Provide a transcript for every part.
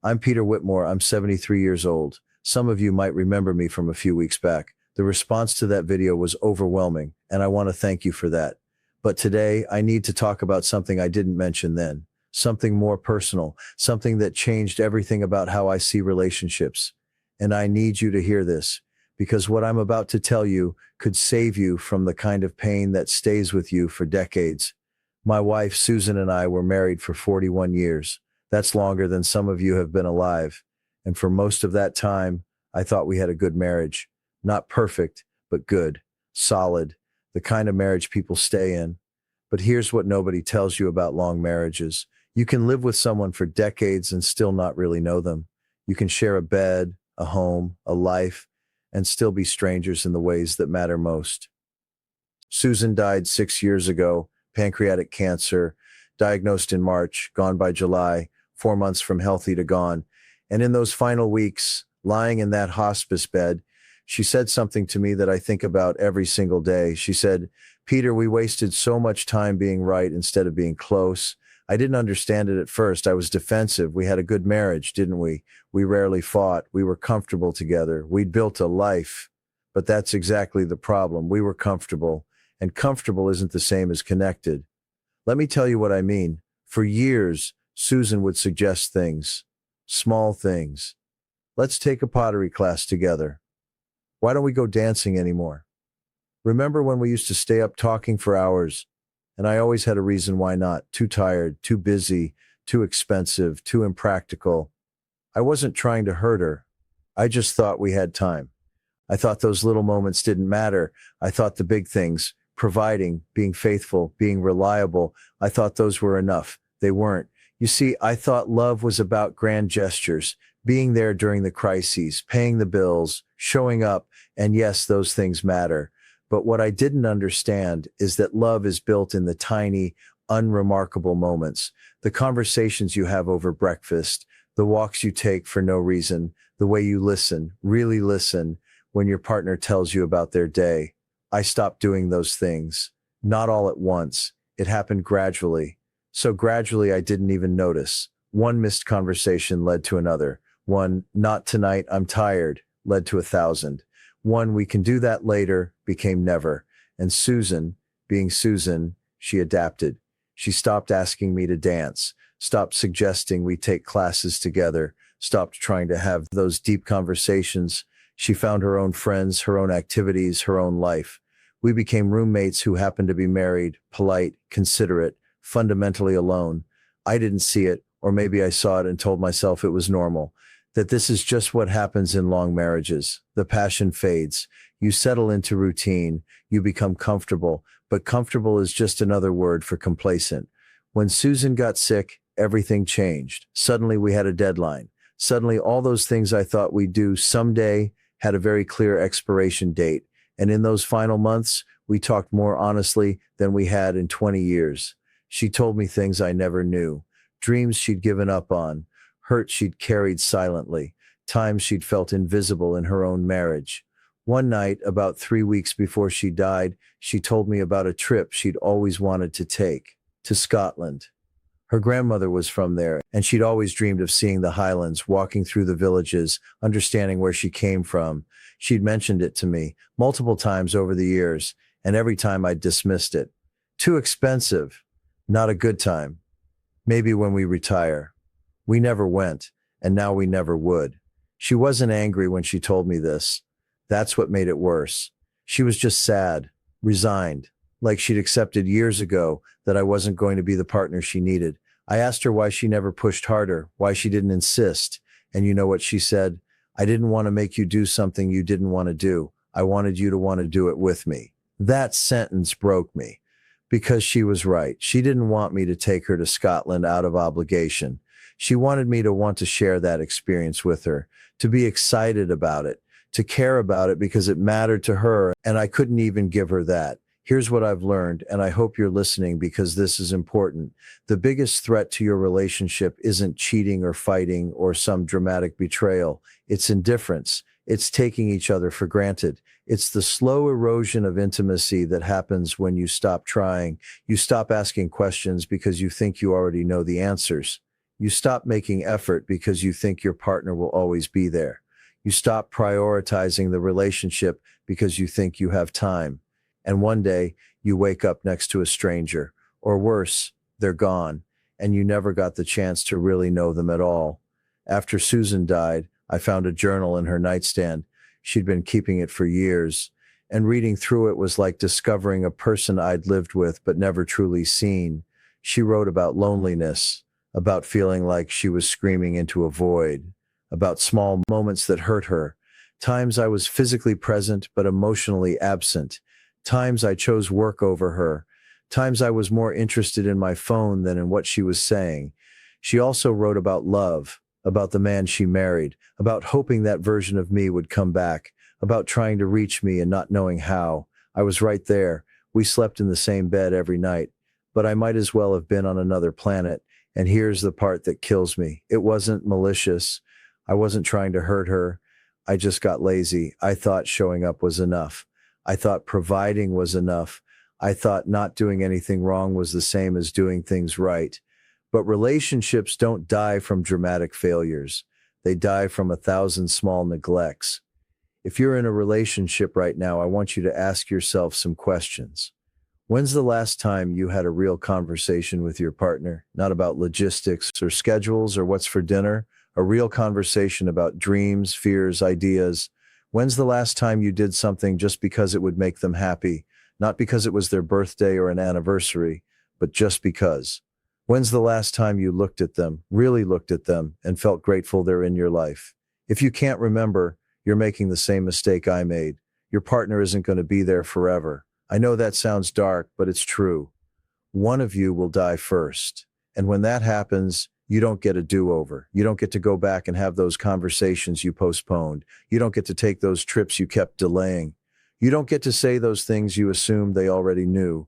I'm Peter Whitmore. I'm 73 years old. Some of you might remember me from a few weeks back. The response to that video was overwhelming, and I want to thank you for that. But today, I need to talk about something I didn't mention then. Something more personal, something that changed everything about how I see relationships. And I need you to hear this, because what I'm about to tell you could save you from the kind of pain that stays with you for decades. My wife, Susan, and I were married for 41 years. That's longer than some of you have been alive. And for most of that time, I thought we had a good marriage. Not perfect, but good, solid, the kind of marriage people stay in. But here's what nobody tells you about long marriages. You can live with someone for decades and still not really know them. You can share a bed, a home, a life, and still be strangers in the ways that matter most. Susan died 6 years ago, pancreatic cancer, diagnosed in March, gone by July, 4 months from healthy to gone. And in those final weeks, lying in that hospice bed, she said something to me that I think about every single day. She said, "Peter, we wasted so much time being right instead of being close. I didn't understand it at first. I was defensive. We had a good marriage, didn't we? We rarely fought. We were comfortable together. We'd built a life." But that's exactly the problem. We were comfortable, and comfortable isn't the same as connected. Let me tell you what I mean. For years, Susan would suggest things, small things. Let's take a pottery class together. Why don't we go dancing anymore? Remember when we used to stay up talking for hours? And I always had a reason why not. Too tired, too busy, too expensive, too impractical. I wasn't trying to hurt her. I just thought we had time. I thought those little moments didn't matter. I thought the big things, providing, being faithful, being reliable, I thought those were enough. They weren't. You see, I thought love was about grand gestures, being there during the crises, paying the bills, showing up, and yes, those things matter. But what I didn't understand is that love is built in the tiny, unremarkable moments, the conversations you have over breakfast, the walks you take for no reason, the way you listen, really listen, when your partner tells you about their day. I stopped doing those things. Not all at once. It happened gradually. So gradually I didn't even notice. One missed conversation led to another. One, "Not tonight, I'm tired," led to 1,000. One, "We can do that later," became never. And Susan, being Susan, she adapted. She stopped asking me to dance, stopped suggesting we take classes together, stopped trying to have those deep conversations. She found her own friends, her own activities, her own life. We became roommates who happened to be married, polite, considerate, fundamentally alone. I didn't see it, or maybe I saw it and told myself it was normal. That this is just what happens in long marriages. The passion fades. You settle into routine. You become comfortable, but comfortable is just another word for complacent. When Susan got sick, everything changed. Suddenly we had a deadline. Suddenly all those things I thought we'd do someday had a very clear expiration date. And in those final months, we talked more honestly than we had in 20 years. She told me things I never knew, dreams she'd given up on, hurt she'd carried silently, times she'd felt invisible in her own marriage. One night, about 3 weeks before she died, she told me about a trip she'd always wanted to take, to Scotland. Her grandmother was from there, and she'd always dreamed of seeing the Highlands, walking through the villages, understanding where she came from. She'd mentioned it to me multiple times over the years, and every time I'd dismissed it. Too expensive. Not a good time. Maybe when we retire. We never went, and now we never would. She wasn't angry when she told me this. That's what made it worse. She was just sad, resigned, like she'd accepted years ago that I wasn't going to be the partner she needed. I asked her why she never pushed harder, why she didn't insist. And you know what she said? "I didn't want to make you do something you didn't want to do. I wanted you to want to do it with me." That sentence broke me, because she was right. She didn't want me to take her to Scotland out of obligation. She wanted me to want to share that experience with her, to be excited about it, to care about it because it mattered to her, and I couldn't even give her that. Here's what I've learned, and I hope you're listening because this is important. The biggest threat to your relationship isn't cheating or fighting or some dramatic betrayal. It's indifference. It's taking each other for granted. It's the slow erosion of intimacy that happens when you stop trying. You stop asking questions because you think you already know the answers. You stop making effort because you think your partner will always be there. You stop prioritizing the relationship because you think you have time. And one day, you wake up next to a stranger, or worse, they're gone, and you never got the chance to really know them at all. After Susan died, I found a journal in her nightstand. She'd been keeping it for years, and reading through it was like discovering a person I'd lived with but never truly seen. She wrote about loneliness, about feeling like she was screaming into a void, about small moments that hurt her, times I was physically present but emotionally absent, times I chose work over her, times I was more interested in my phone than in what she was saying. She also wrote about love, about the man she married, about hoping that version of me would come back, about trying to reach me and not knowing how. I was right there. We slept in the same bed every night, but I might as well have been on another planet. And here's the part that kills me. It wasn't malicious. I wasn't trying to hurt her. I just got lazy. I thought showing up was enough. I thought providing was enough. I thought not doing anything wrong was the same as doing things right. But relationships don't die from dramatic failures. They die from 1,000 small neglects. If you're in a relationship right now, I want you to ask yourself some questions. When's the last time you had a real conversation with your partner? Not about logistics or schedules or what's for dinner, a real conversation about dreams, fears, ideas. When's the last time you did something just because it would make them happy? Not because it was their birthday or an anniversary, but just because. When's the last time you looked at them, really looked at them, and felt grateful they're in your life? If you can't remember, you're making the same mistake I made. Your partner isn't going to be there forever. I know that sounds dark, but it's true. One of you will die first. And when that happens, you don't get a do-over. You don't get to go back and have those conversations you postponed. You don't get to take those trips you kept delaying. You don't get to say those things you assumed they already knew.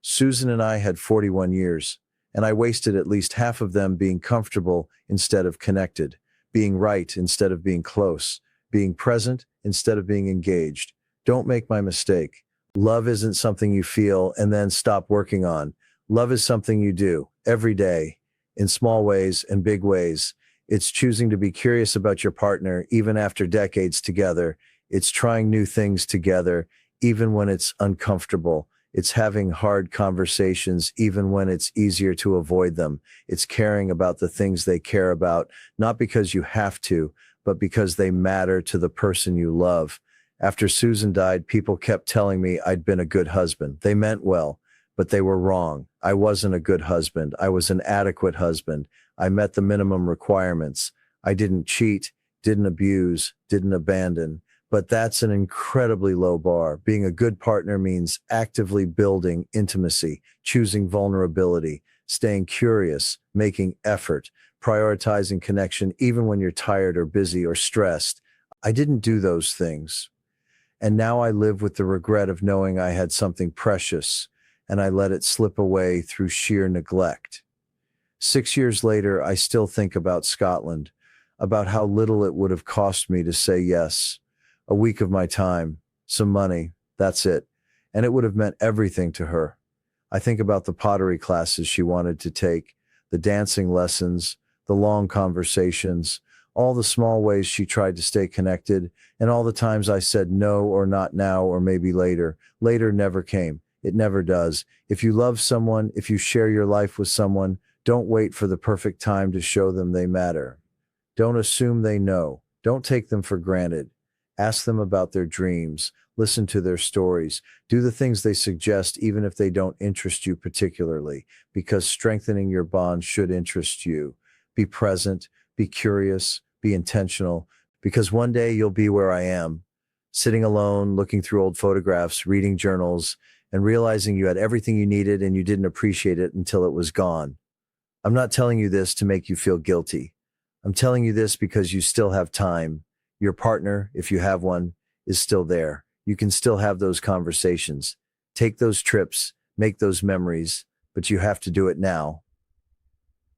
Susan and I had 41 years, and I wasted at least half of them being comfortable instead of connected, being right instead of being close, being present instead of being engaged. Don't make my mistake. Love isn't something you feel and then stop working on. Love is something you do every day, in small ways and big ways. It's choosing to be curious about your partner even after decades together. It's trying new things together even when it's uncomfortable. It's having hard conversations even when it's easier to avoid them. It's caring about the things they care about, not because you have to, but because they matter to the person you love. After Susan died, people kept telling me I'd been a good husband. They meant well, but they were wrong. I wasn't a good husband. I was an adequate husband. I met the minimum requirements. I didn't cheat, didn't abuse, didn't abandon. But that's an incredibly low bar. Being a good partner means actively building intimacy, choosing vulnerability, staying curious, making effort, prioritizing connection even when you're tired or busy or stressed. I didn't do those things. And now I live with the regret of knowing I had something precious, and I let it slip away through sheer neglect. 6 years later, I still think about Scotland, about how little it would have cost me to say yes. A week of my time, some money, that's it. And it would have meant everything to her. I think about the pottery classes she wanted to take, the dancing lessons, the long conversations, all the small ways she tried to stay connected, and all the times I said no or not now or maybe later. Later never came. It never does. If you love someone, if you share your life with someone, don't wait for the perfect time to show them they matter. Don't assume they know. Don't take them for granted. Ask them about their dreams. Listen to their stories. Do the things they suggest even if they don't interest you particularly, because strengthening your bond should interest you. Be present. Be curious, be intentional, because one day you'll be where I am, sitting alone, looking through old photographs, reading journals, and realizing you had everything you needed and you didn't appreciate it until it was gone. I'm not telling you this to make you feel guilty. I'm telling you this because you still have time. Your partner, if you have one, is still there. You can still have those conversations. Take those trips, make those memories, but you have to do it now.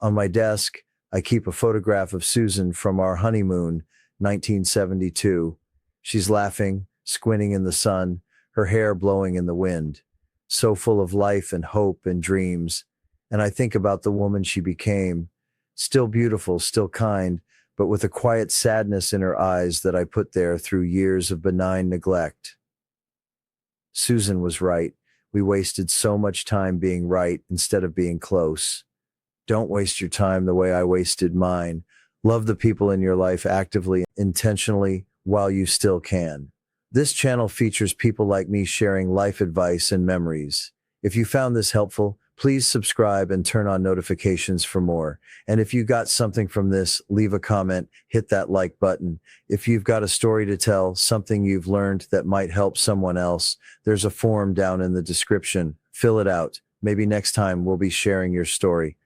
On my desk, I keep a photograph of Susan from our honeymoon, 1972. She's laughing, squinting in the sun, her hair blowing in the wind, so full of life and hope and dreams. And I think about the woman she became, Still beautiful, still kind, but with a quiet sadness in her eyes that I put there through years of benign neglect. Susan was right. We wasted so much time being right instead of being close. Don't waste your time the way I wasted mine. Love the people in your life actively, intentionally, while you still can. This channel features people like me sharing life advice and memories. If you found this helpful, please subscribe and turn on notifications for more. And if you got something from this, leave a comment, hit that like button. If you've got a story to tell, something you've learned that might help someone else, there's a form down in the description. Fill it out. Maybe next time we'll be sharing your story.